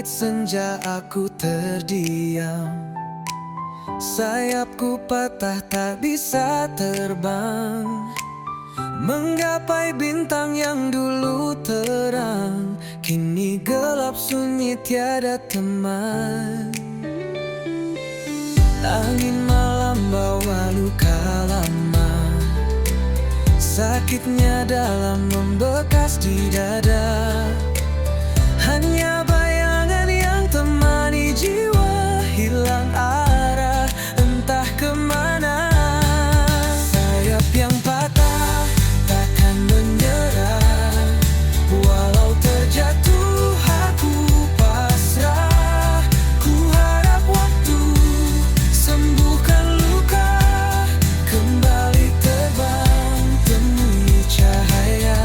langit senja aku terdiam. Sayapku patah tak bisa terbang, menggapai bintang yang dulu terang. Kini gelap sunyi tiada teman. Angin malam bawa luka lama, sakitnya dalam membekas di dada. Hanya bayangan yang temani jiwa, hilang arah entah kemana. Sayap yang patah takkan menyerah, walau terjatuh aku pasrah. Ku harap waktu sembuhkan luka, kembali terbang temui cahaya.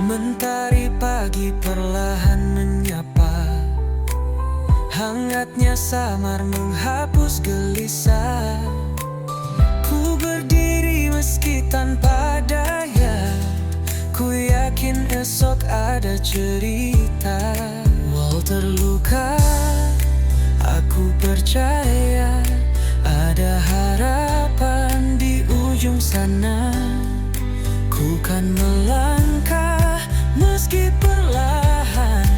Mentari pagi perlahan menyapa, hangatnya samar menghapus gelisah. Ku berdiri meski tanpa daya, ku yakin esok ada cerita. Walau terluka, aku percaya ada harapan di ujung sana. Ku kan melangkah meski perlahan,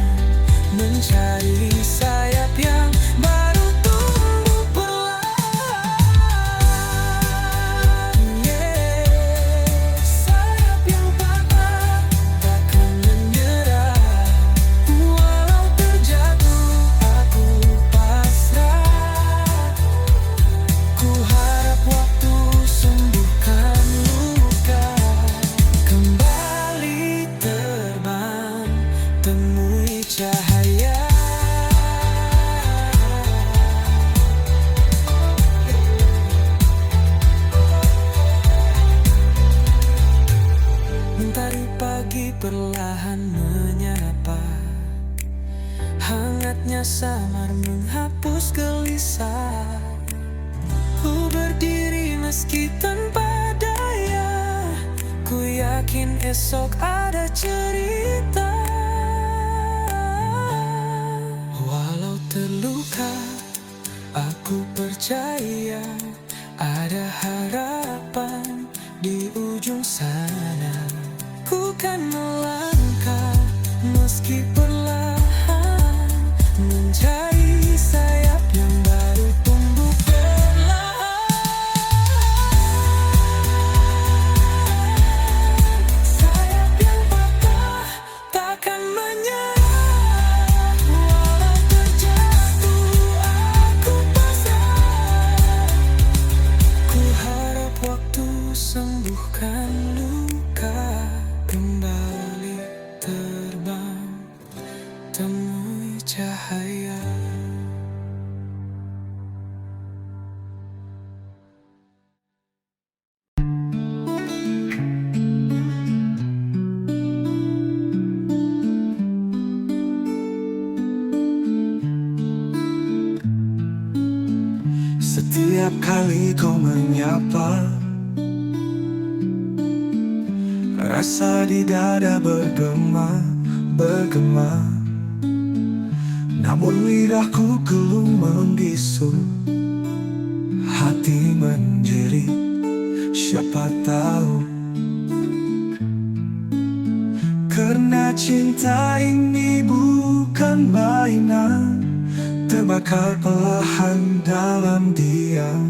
mencari sayap yang baru tumbuh perlahan. Sayap yang patah takkan menyerah, walau terjatuh aku pasrah. Ku harap waktu sembuhkan luka, kembali terbang temui cahaya. Mentari pagi perlahan menyapa, hangatnya samar menghapus gelisah. Ku berdiri meski tanpa daya, ku yakin esok ada cerita. Walau terluka, aku percaya ada harapan di ujung sana. Ku kan melangkah meski perlahan, mencari sayap yang baru tumbuh perlahan. Sayap yang patah takkan menyerah, walau terjatuh aku pasrah. Ku harap waktu sembuhkan luka, kembali terbang temui cahaya. Setiap kali kau menyapa, rasa di dada bergema. Namun lidahku gelum membisu, hati menjerit, siapa tahu. Karena cinta ini bukan mainan, terbakar perlahan dalam diam.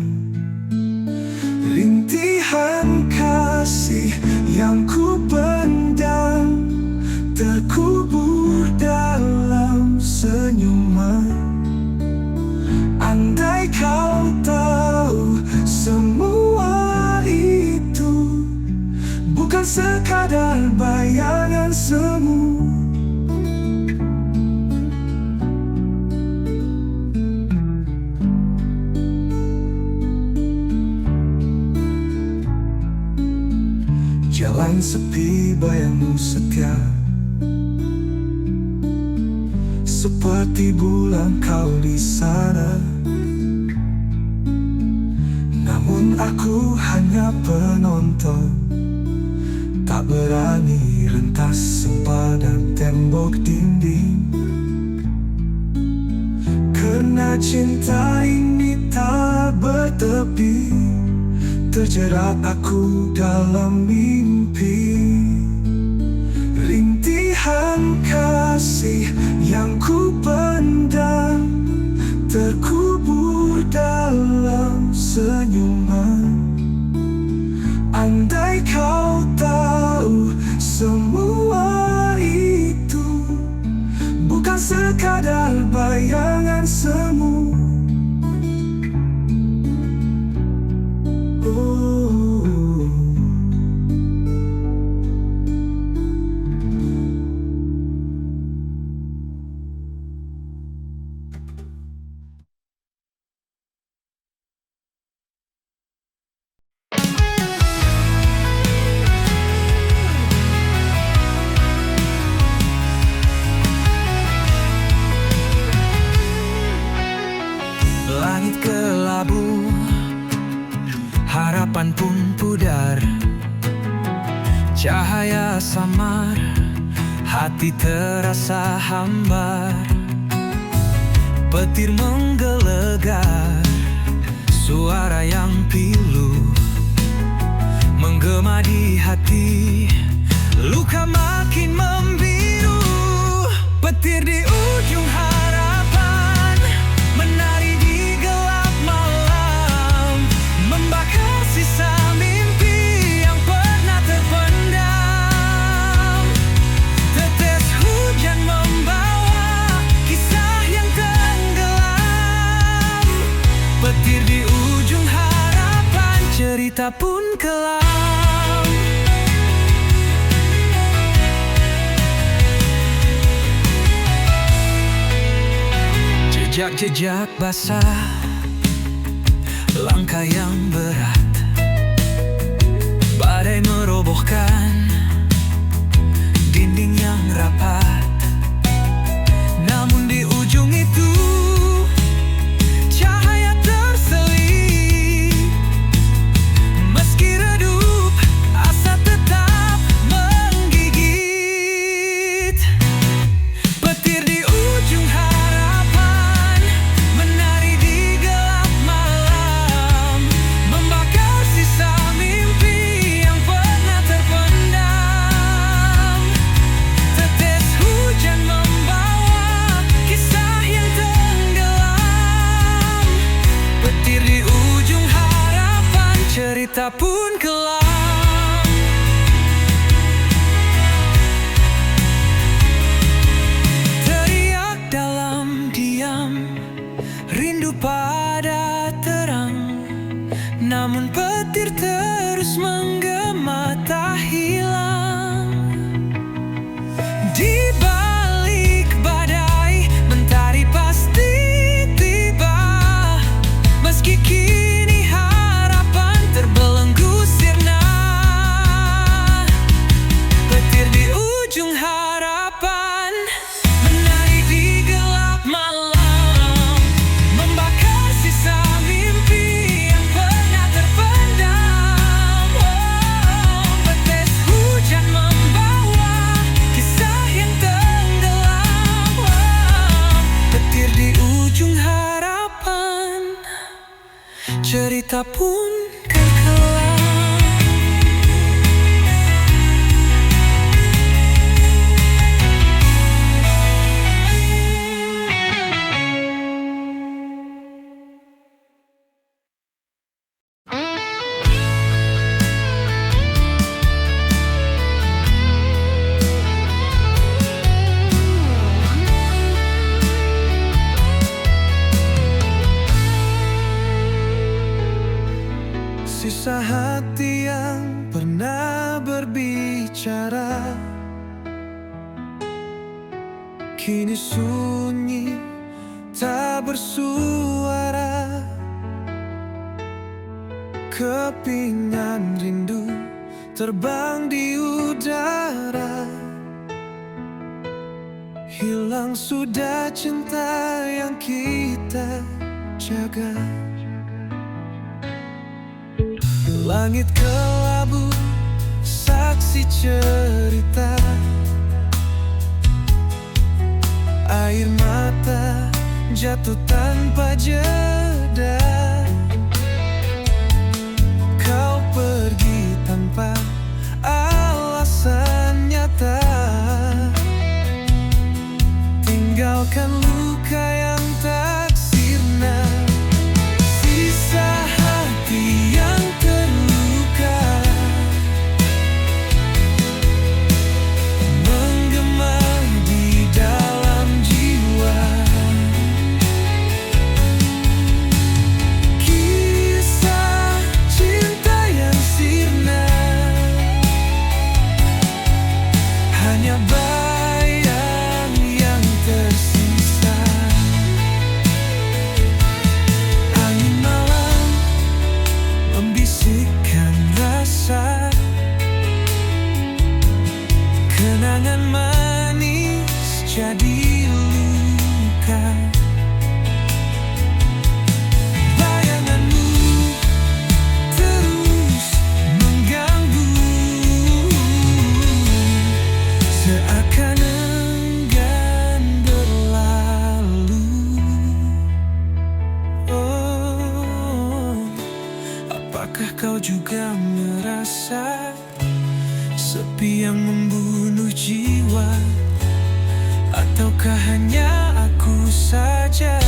Rintihan kasih yang ku pendam, terkubur dalam senyuman. Andai kau tahu semua itu bukan sekadar bayangan semu. Jalan sepi bayangmu setia, seperti bulan kau di sana. Namun aku hanya penonton, tak berani rentas sempadan tembok dinding. Karena cinta ini tak bertepi, terjerat aku dalam mimpi. Rintihan kasih yang ku pendam terkubur dalam senyuman. Andai kau tahu semua itu bukan sekadar bayangan semu. Langit kelabu, harapan pun pudar. Cahaya samar, hati terasa hambar. Petir menggelegar, suara yang pilu menggema di hati. Luka makin membiru, petir di ujung harapan menari di gelap malam, membakar sisa mimpi yang pernah terpendam. Tetes hujan membawa kisah yang tenggelam. Petir di ujung harapan, cerita pun kelam. Jejak-jejak basah, langkah yang berat, badai merobohkan dinding yang rapat. Namun di ujung itu cahaya terselip. Meski redup, asa tetap menggigit. Petir di ujung harapan menari di gelap malam, membakar sisa mimpi yang pernah terpendam. Tetes hujan membawa kisah yang tenggelam. Petir di ujung harapan, cerita pun kelam. Teriak dalam diam, rindu pada terang. Namun petir terus menggema tak hilang. Di balik badai, mentari pasti tiba. Meski kini harapan terbelenggu sirna. Petir di ujung harapan menari di gelap malam, membakar sisa mimpi yang pernah terpendam. Tetes hujan membawa kisah yang tenggelam. Petir di ujung harapan, cerita pun kekelam. Sisa hati yang pernah berbicara kini sunyi, tak bersuara. Kepingan rindu terbang di udara. Hilang sudah cinta yang kita jaga. Langit kelabu, saksi isi cerita. Air mata jatuh tanpa jeda. Kau pergi tanpa alasan nyata, tinggalkan luka yang tak sirna. Sisa hati yang terluka menggema di dalam jiwa. Kisah cinta yang sirna hanya bayang yang tersisa. Angin malam membisikkan rasa, kenangan manis jadi luka. Bayanganmu terus mengganggu, seakan enggan berlalu. Oh, apakah kau juga merasa sepi yang membunuh jiwa? Ataukah hanya aku saja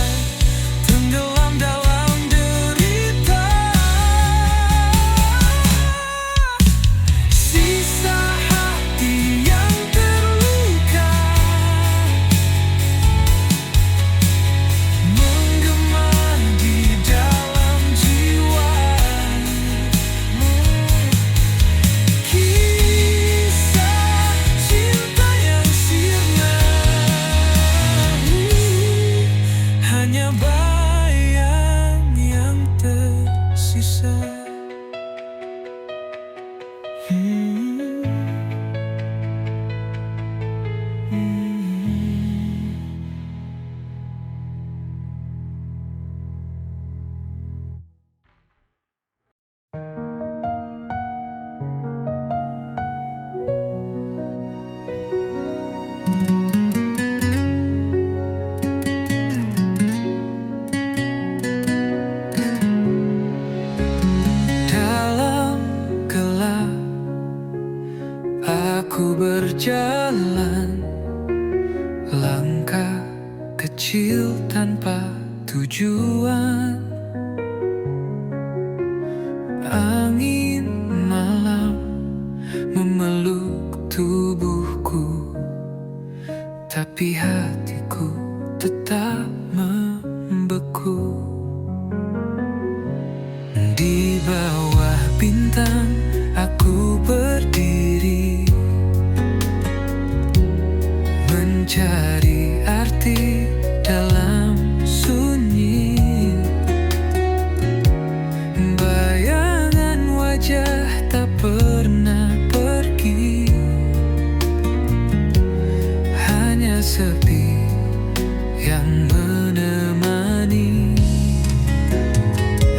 tenggelam dalam derita? Sisa hati yang terluka menggema di dalam jiwa. Kisah cinta yang sirna hanya bayang yang tersisa. Dalam gelap aku berjalan, langkah kecil tanpa tujuan. Angin malam memeluk tubuhku, tapi hatiku tetap membeku. Di bawah bintang aku berdiri, mencari arti dalam sunyi. Bayangan wajah tak pernah pergi, hanya sepi yang menemani.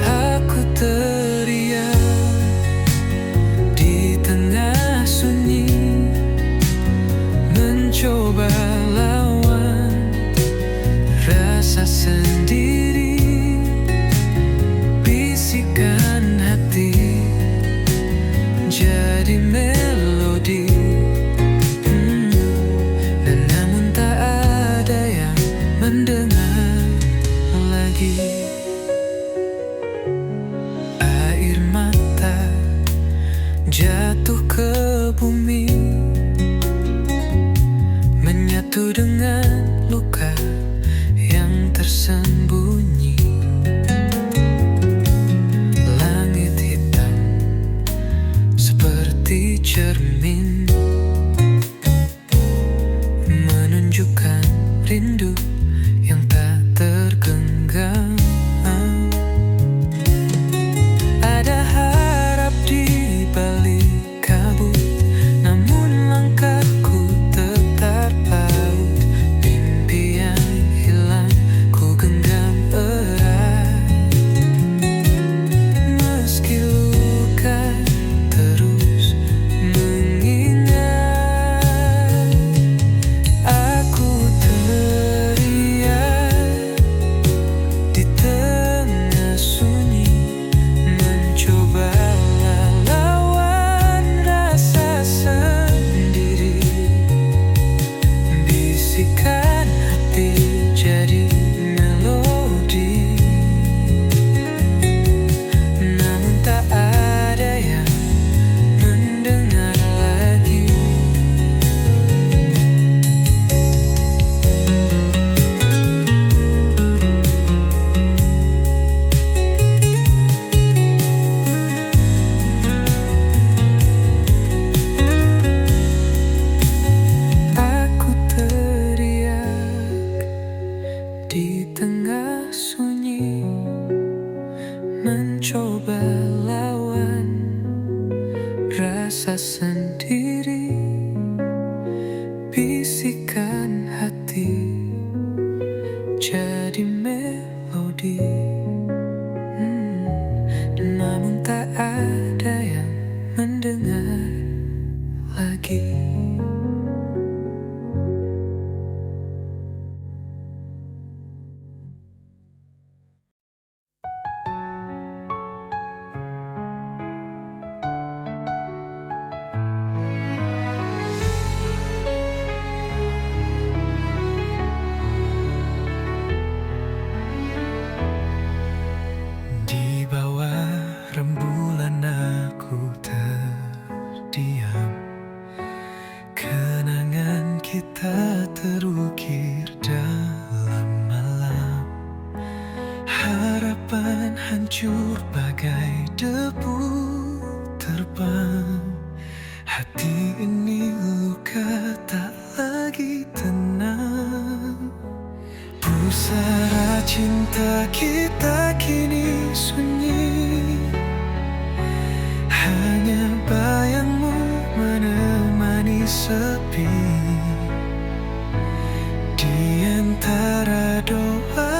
Aku teriak di tengah sunyi, mencoba lawan rasa sendiri. Bisikan hati jadi melodi, dan namun tak ada yang mendengar lagi. Air mata jatuh ke bumi, menyatu dengan luka yang tersembunyi. Langit hitam seperti cermin, menunjukkan rindu yang tak tergenggam. Ada harap di balik kabut, namun langkahku tetap paut. Mimpi yang hilang ku genggam erat, meski luka terus mengingat. bisikan hati jadi melodi. Namun tak ada yang mendengar lagi. Di bawah rembulan aku terdiam, kenangan kita terukir dalam malam. Harapan hancur bagai debu terbang. Hati ini luka tak lagi tenang. Pusara cinta kita kini sunyi, hanya bayangmu menemani sepi. Di antara doa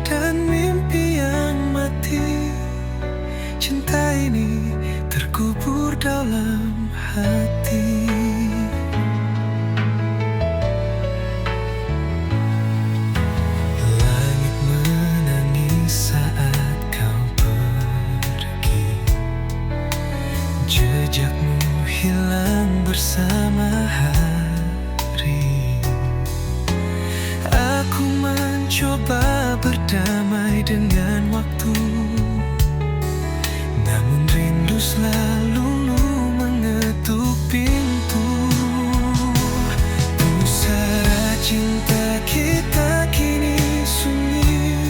dan mimpi yang mati, cinta ini terkubur dalam hati. Langit menangis saat kau pergi, jejakmu hilang bersama hari. Aku mencoba berdamai dengan waktu, namun rindu selalu mengetuk pintu. Pusara cinta kita kini sunyi,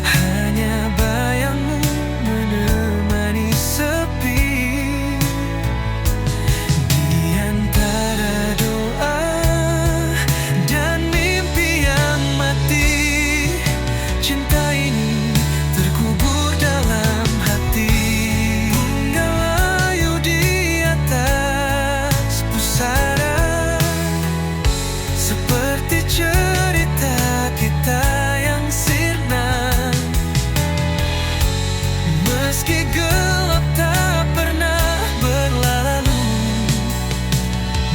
hanya bayangmu menemani sepi. Di antara doa dan mimpi yang mati, cinta ini terkubur dalam hati. Bunga layu di atas pusara, seperti cerita kita yang sirna. Meski gelap tak pernah berlalu,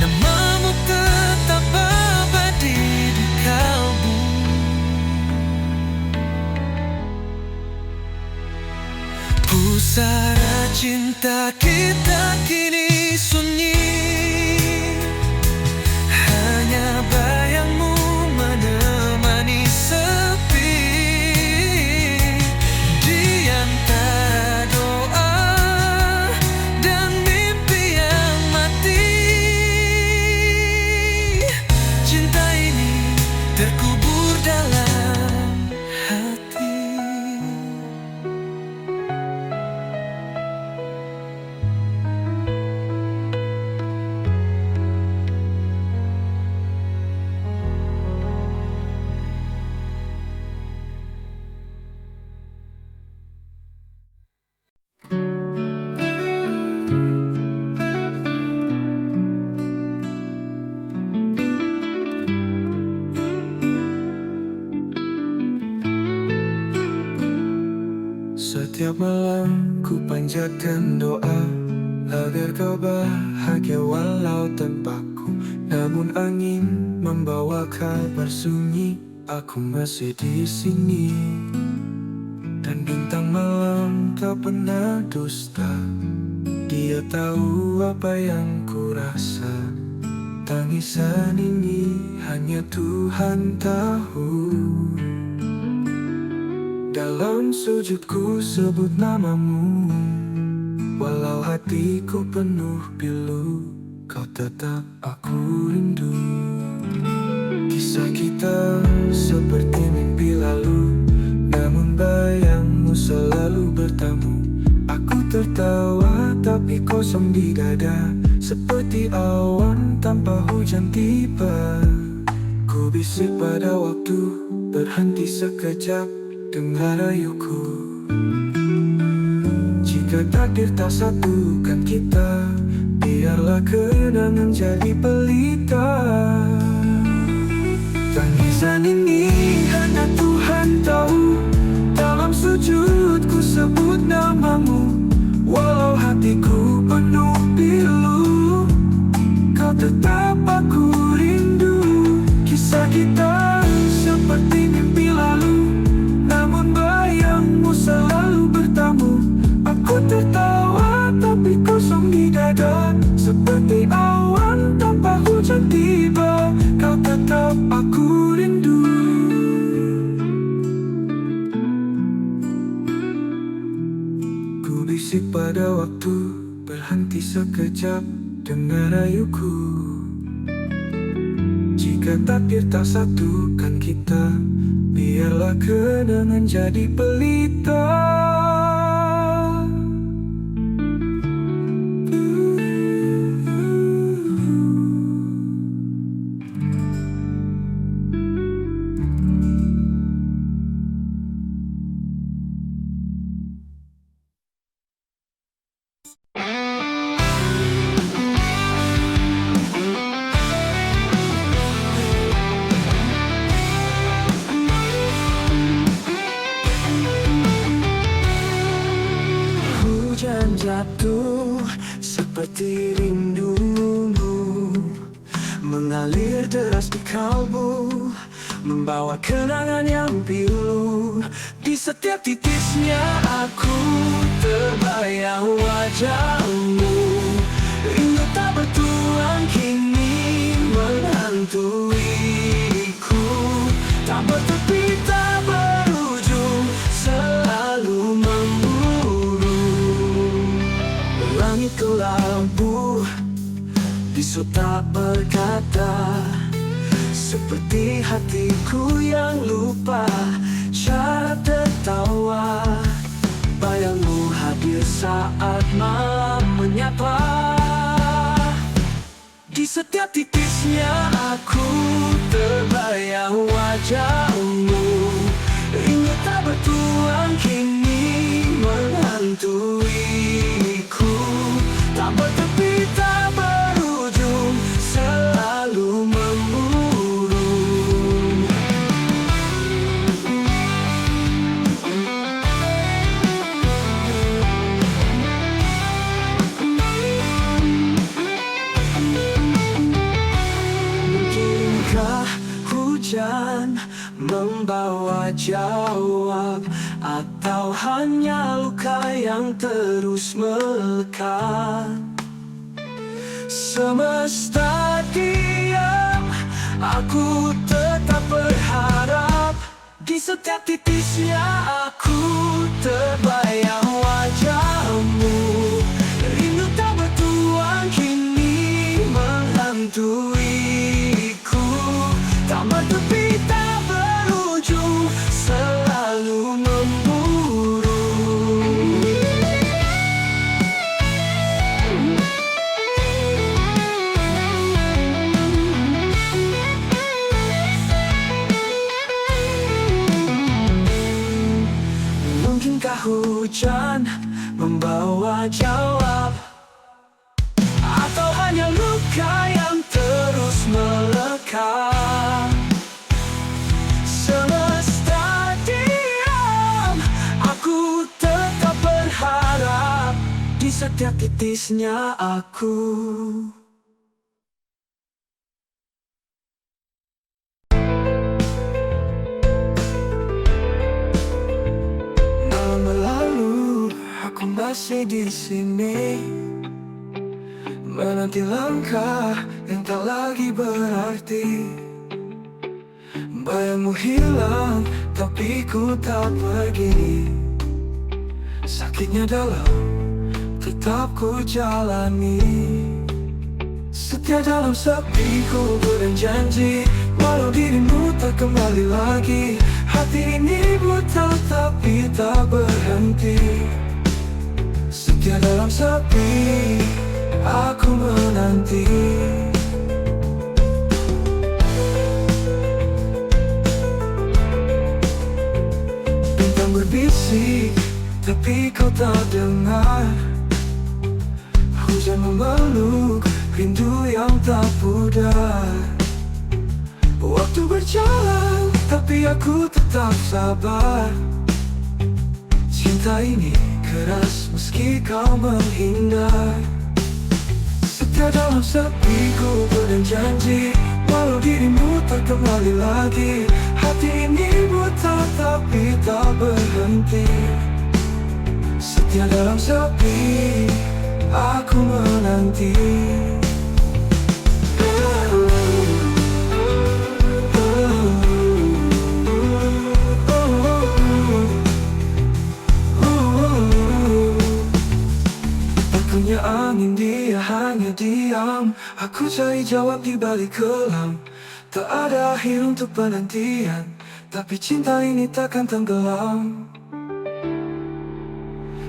namamu tetap abadi di kalbu. Pusara cinta kita kini sunyi, hanya bayangmu menemani sepi. Di antara doa dan mimpi yang mati, cinta ini terkubur dalam hati. Setiap malam ku panjatkan doa agar kau bahagia walau tanpaku. Namun angin membawa kabar sunyi, aku masih di sini. Dan bintang malam tak pernah dusta, dia tahu apa yang ku rasa. Tangisan ini hanya Tuhan tahu. Dalam sujudku sebut namamu, walau hatiku penuh pilu, kau tetap aku rindu. Kisah kita seperti mimpi lalu, namun bayangmu selalu bertamu. Aku tertawa tapi kosong di dada, seperti awan tanpa hujan tiba. Ku bisik pada waktu, berhenti sekejap, dengar rayuku. Jika takdir tak satukan kita, biarlah kenangan jadi pelita. Tangisan ini hanya Tuhan tahu. Dalam sujud ku sebut namamu, walau hatiku penuh pilu. Kau tetap aku rindu. Kisah kita seperti mimpi lalu, namun bayangmu selalu bertamu. Aku tertawa tapi kosong di dada, seperti awan tanpa hujan tiba. Kau tetap aku rindu. Ku bisik pada waktu, berhenti sekejap, dengar rayuku. Jika takdir tak satukan kita, biarlah kenangan jadi pelita. Hujan jatuh seperti rindumu, mengalir deras di kalbu, membawa kenangan yang pilu. Di setiap titisnya aku terbayang wajahmu. Rindu tak bertuan kini menghantuiku, tak bertepi tak berujung, selalu memburu. Langit kelabu, bisu tak berkata, seperti hatiku yang lupa cara tertawa. Bayangmu hadir saat malam menyapa. Di setiap titisnya aku terbayang wajahmu. Rindu tak bertuan kini menghantuiku, tak bertepi tak berujung, selalu memburu. Mungkinkah hujan membawa jawab, atau hanya luka yang terus melekat? Semesta diam, aku tetap berharap. Di setiap titisnya aku terbayang wajahmu. Rindu tak bertuan kini menghantuiku, tak bertepi tak berujung, selalu memburu. Mungkinkah hujan membawa jawab, atau hanya luka yang terus melekat? Semesta diam, aku tetap berharap. Di setiap titisnya aku. Malam berlalu, aku masih di sini, menanti langkah yang tak lagi berarti. Bayangmu hilang, tapi ku tak pergi. Sakitnya dalam, tetap ku jalani. Setia dalam sepi ku berjanji, walau dirimu tak kembali lagi. Hati ini buta tapi tak berhenti. Setia dalam sepi, aku menanti. Bintang berbisik, tapi kau tak dengar. Hujan memeluk, tak pudar. Waktu berjalan, tapi aku tetap sabar. Cinta ini keras meski kau menghindar. Setia dalam sepi ku berjanji, walau dirimu tak kembali lagi. Hati ini buta tapi tak berhenti. Setia dalam sepi, aku menanti. Punya angin, dia hanya diam. Aku cari jawab di balik kelam. Tak ada akhir untuk penantian, tapi cinta ini takkan tenggelam.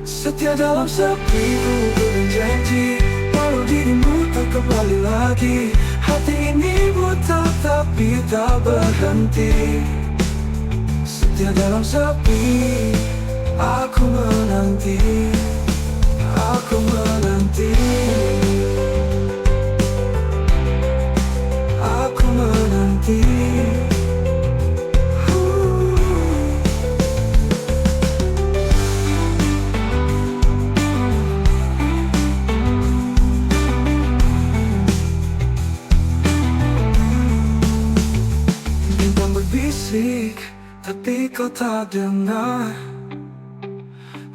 Setia dalam sepi ku berjanji, walau dirimu tak kembali lagi. Hati ini buta tapi tak berhenti. Setia dalam sepi, aku menanti. Aku menanti. Aku menanti. Bintang berbisik, tapi kau tak dengar.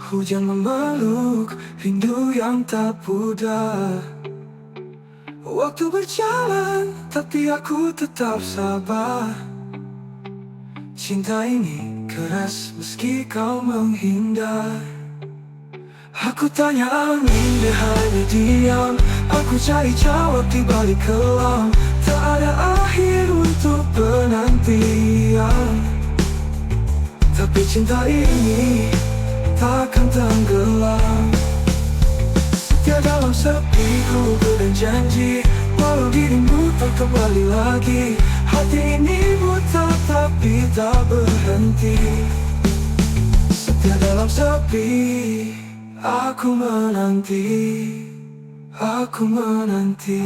Hujan memeluk, rindu yang tak pudar. Waktu berjalan, tapi aku tetap sabar. Cinta ini keras meski kau menghindar. Aku tanya angin, dia hanya diam. Aku cari jawab di balik kelam. Tak ada akhir untuk penantian, tapi cinta ini takkan tenggelam. Setia dalam sepi ku berjanji, walau dirimu tak kembali lagi. Hati ini buta tapi tak berhenti. Setia dalam sepi, aku menanti. Aku menanti.